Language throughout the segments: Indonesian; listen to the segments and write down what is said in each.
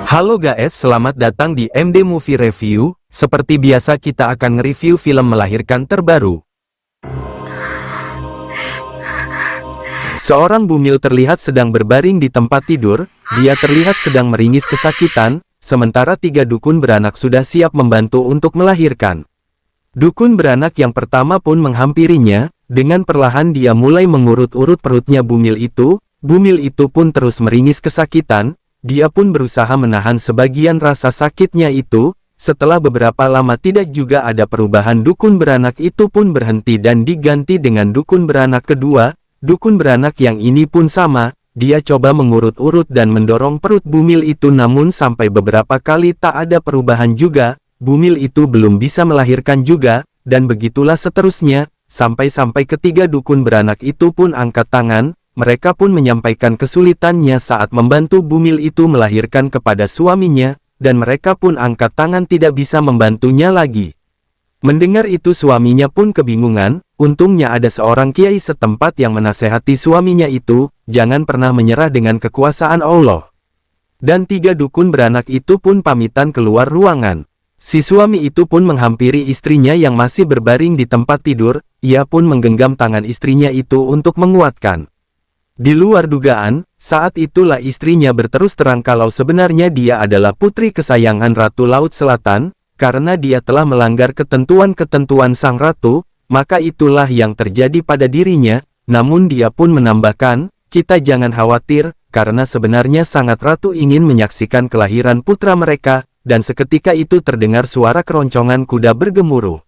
Halo guys, selamat datang di MD Movie Review. Seperti biasa kita akan nge-review film melahirkan terbaru. Seorang bumil terlihat sedang berbaring di tempat tidur. Dia terlihat sedang meringis kesakitan, sementara 3 dukun beranak sudah siap membantu untuk melahirkan. Dukun beranak yang pertama pun menghampirinya. Dengan perlahan dia mulai mengurut-urut perutnya bumil itu. Bumil itu pun terus meringis kesakitan. Dia pun berusaha menahan sebagian rasa sakitnya itu. Setelah beberapa lama tidak juga ada perubahan, dukun beranak itu pun berhenti dan diganti dengan dukun beranak kedua. Dukun beranak yang ini pun sama, dia coba mengurut-urut dan mendorong perut bumil itu, namun sampai beberapa kali tak ada perubahan juga. Bumil itu belum bisa melahirkan juga, dan begitulah seterusnya, sampai-sampai ketiga dukun beranak itu pun angkat tangan. Mereka pun menyampaikan kesulitannya saat membantu bumil itu melahirkan kepada suaminya, dan mereka pun angkat tangan tidak bisa membantunya lagi. Mendengar itu suaminya pun kebingungan. Untungnya ada seorang kiai setempat yang menasehati suaminya itu, jangan pernah menyerah dengan kekuasaan Allah. Dan 3 dukun beranak itu pun pamitan keluar ruangan. Si suami itu pun menghampiri istrinya yang masih berbaring di tempat tidur. Ia pun menggenggam tangan istrinya itu untuk menguatkan. Di luar dugaan, saat itulah istrinya berterus terang kalau sebenarnya dia adalah putri kesayangan Ratu Laut Selatan. Karena dia telah melanggar ketentuan-ketentuan sang ratu, maka itulah yang terjadi pada dirinya. Namun dia pun menambahkan, kita jangan khawatir, karena sebenarnya sangat ratu ingin menyaksikan kelahiran putra mereka. Dan seketika itu terdengar suara keroncongan kuda bergemuruh.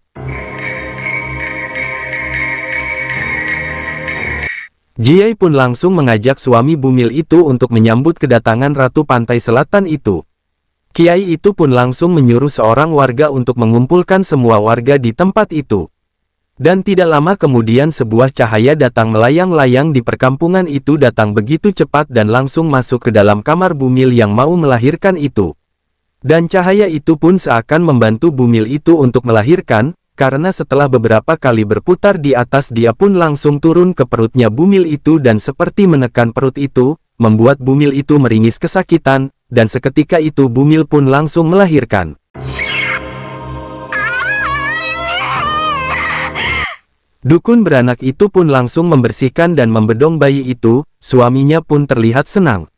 Jiai pun langsung mengajak suami bumil itu untuk menyambut kedatangan Ratu Pantai Selatan itu. Kiai itu pun langsung menyuruh seorang warga untuk mengumpulkan semua warga di tempat itu. Dan tidak lama kemudian sebuah cahaya datang melayang-layang di perkampungan itu, datang begitu cepat dan langsung masuk ke dalam kamar bumil yang mau melahirkan itu. Dan cahaya itu pun seakan membantu bumil itu untuk melahirkan. Karena setelah beberapa kali berputar di atas, dia pun langsung turun ke perutnya bumil itu dan seperti menekan perut itu, membuat bumil itu meringis kesakitan, dan seketika itu bumil pun langsung melahirkan. Dukun beranak itu pun langsung membersihkan dan membedong bayi itu, suaminya pun terlihat senang.